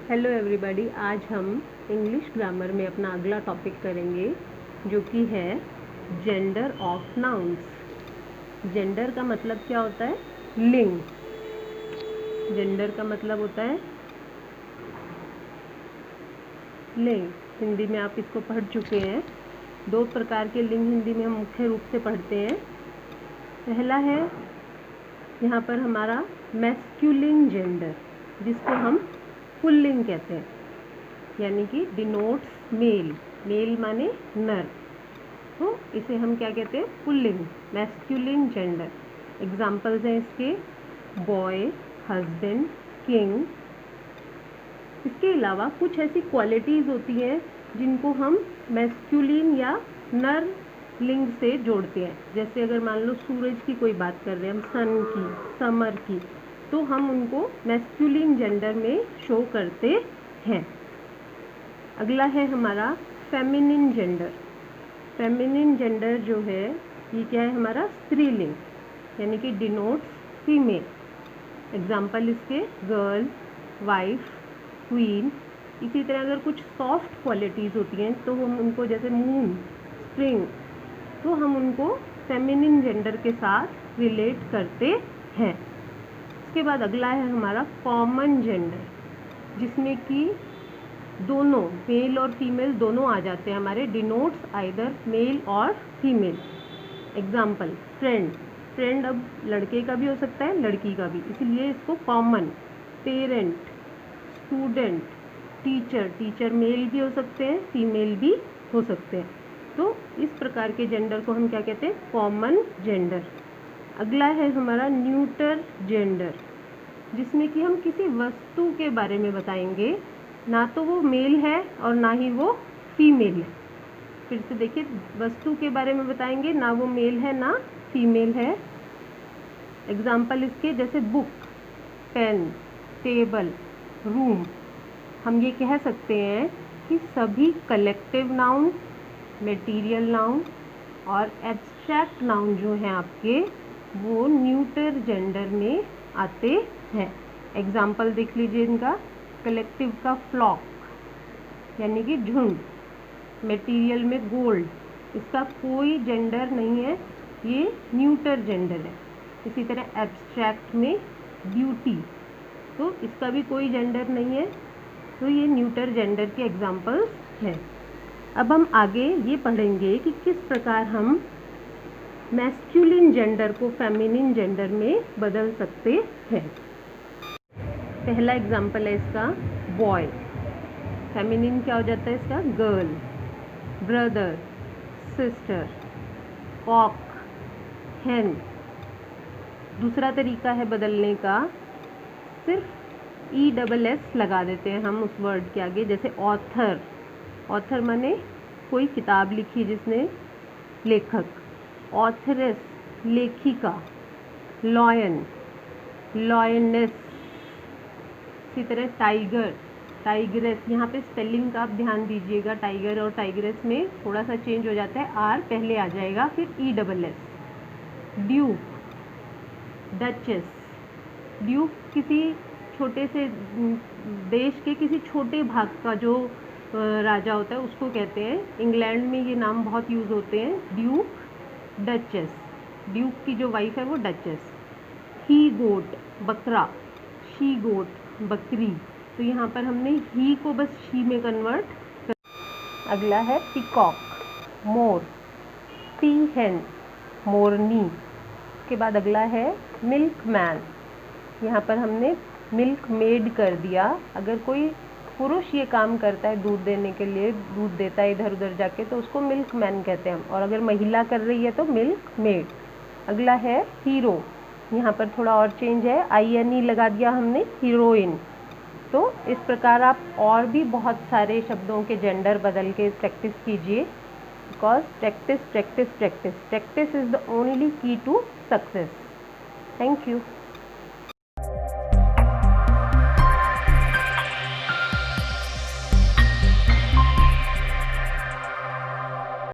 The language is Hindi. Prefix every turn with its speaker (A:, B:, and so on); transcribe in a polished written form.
A: हेलो एवरीबॉडी, आज हम इंग्लिश ग्रामर में अपना अगला टॉपिक करेंगे जो कि है जेंडर ऑफ नाउन्स। जेंडर का मतलब क्या होता है? लिंग। जेंडर का मतलब होता है लिंग। हिंदी में आप इसको पढ़ चुके हैं। दो प्रकार के लिंग हिंदी में हम मुख्य रूप से पढ़ते हैं। पहला है यहाँ पर हमारा मैस्कुलिन जेंडर, जिसको हम पुल्लिंग कहते हैं, यानी कि डिनोट्स मेल। मेल माने नर, तो इसे हम क्या कहते हैं? Pulling, masculine gender. एग्जाम्पल्स हैं इसके बॉय, हस्बैंड, किंग। इसके अलावा कुछ ऐसी क्वालिटीज़ होती हैं जिनको हम मैस्कुलिन या नर लिंग से जोड़ते हैं। जैसे अगर मान लो सूरज की कोई बात कर रहे हैं हम, सन की, समर की, तो हम उनको मैस्कुलिन जेंडर में शो करते हैं। अगला है हमारा फेमिनिन जेंडर। फेमिनिन जेंडर जो है ये क्या है? हमारा स्त्रीलिंग, यानी कि डिनोट्स फीमेल। एग्जाम्पल इसके गर्ल, वाइफ, क्वीन। इसी तरह अगर कुछ सॉफ्ट क्वालिटीज़ होती हैं तो हम उनको, जैसे मून, स्प्रिंग, तो हम उनको फेमिनिन जेंडर के साथ रिलेट करते हैं। इसके बाद अगला है हमारा कॉमन जेंडर, जिसमें कि दोनों मेल और फीमेल दोनों आ जाते हैं हमारे, डिनोट्स आइदर मेल और फीमेल। Example friend. फ्रेंड अब लड़के का भी हो सकता है, लड़की का भी, इसलिए इसको common. Parent, student, teacher. Teacher mail भी हो सकते हैं, फीमेल भी हो सकते हैं। तो इस प्रकार के जेंडर को हम क्या कहते हैं? Common gender. अगला है हमारा न्यूटर जेंडर, जिसमें कि हम किसी वस्तु के बारे में बताएंगे, ना तो वो मेल है और ना ही वो फीमेल है। फिर से देखिए, वस्तु के बारे में बताएंगे, ना वो मेल है ना फीमेल है। एग्जाम्पल इसके जैसे बुक, पेन, टेबल, रूम। हम ये कह सकते हैं कि सभी कलेक्टिव नाउन, मटेरियल नाउन और एब्स्ट्रैक्ट नाउन जो हैं आपके, वो न्यूटर जेंडर में आते हैं। एग्जाम्पल देख लीजिए इनका। कलेक्टिव का फ्लॉक, यानी कि झुंड। मटेरियल में गोल्ड, इसका कोई जेंडर नहीं है, ये न्यूटर जेंडर है। इसी तरह एब्स्ट्रैक्ट में ब्यूटी, तो इसका भी कोई जेंडर नहीं है, तो ये न्यूटर जेंडर के एग्जाम्पल्स हैं। अब हम आगे ये पढ़ेंगे कि किस प्रकार हम मैस्कुलिन जेंडर को फेमिनिन जेंडर में बदल सकते हैं। पहला एग्जाम्पल है इसका बॉय। फेमिनिन क्या हो जाता है इसका? गर्ल, ब्रदर, सिस्टर, कॉक, हेन। दूसरा तरीका है बदलने का, सिर्फ ESS लगा देते हैं हम उस वर्ड के आगे, जैसे ऑथर। ऑथर माने कोई किताब लिखी जिसने, लेखक। ऑथरेस, लेखिका। Lion, lioness. इसी तरह टाइगर, टाइग्रेस। यहाँ पे स्पेलिंग का आप ध्यान दीजिएगा, टाइगर और टाइग्रेस में थोड़ा सा चेंज हो जाता है, आर पहले आ जाएगा, फिर ESS। Duke, duchess. ड्यूक किसी छोटे से देश के किसी छोटे भाग का जो राजा होता है उसको कहते हैं। इंग्लैंड में ये नाम बहुत यूज़ होते हैं, ड्यूक, डचेस। ड्यूक की जो वाइफ है वो डचेस। ही गोट, बकरा। शी गोट, बकरी। तो यहाँ पर हमने ही को बस शी में कन्वर्ट कर। अगला है पीकॉक, मोर। पी हेन, मोरनी। उसके बाद अगला है मिल्क मैन। यहाँ पर हमने मिल्क मेड कर दिया। अगर कोई पुरुष ये काम करता है दूध देने के लिए, दूध देता है इधर उधर जाके, तो उसको मिल्क मैन कहते हैं हम, और अगर महिला कर रही है तो मिल्क मेड। अगला है हीरो। यहाँ पर थोड़ा और चेंज है, INE लगा दिया हमने, हीरोइन। तो इस प्रकार आप और भी बहुत सारे शब्दों के जेंडर बदल के प्रैक्टिस कीजिए, because practice practice practice practice is the only की टू सक्सेस। Thank you.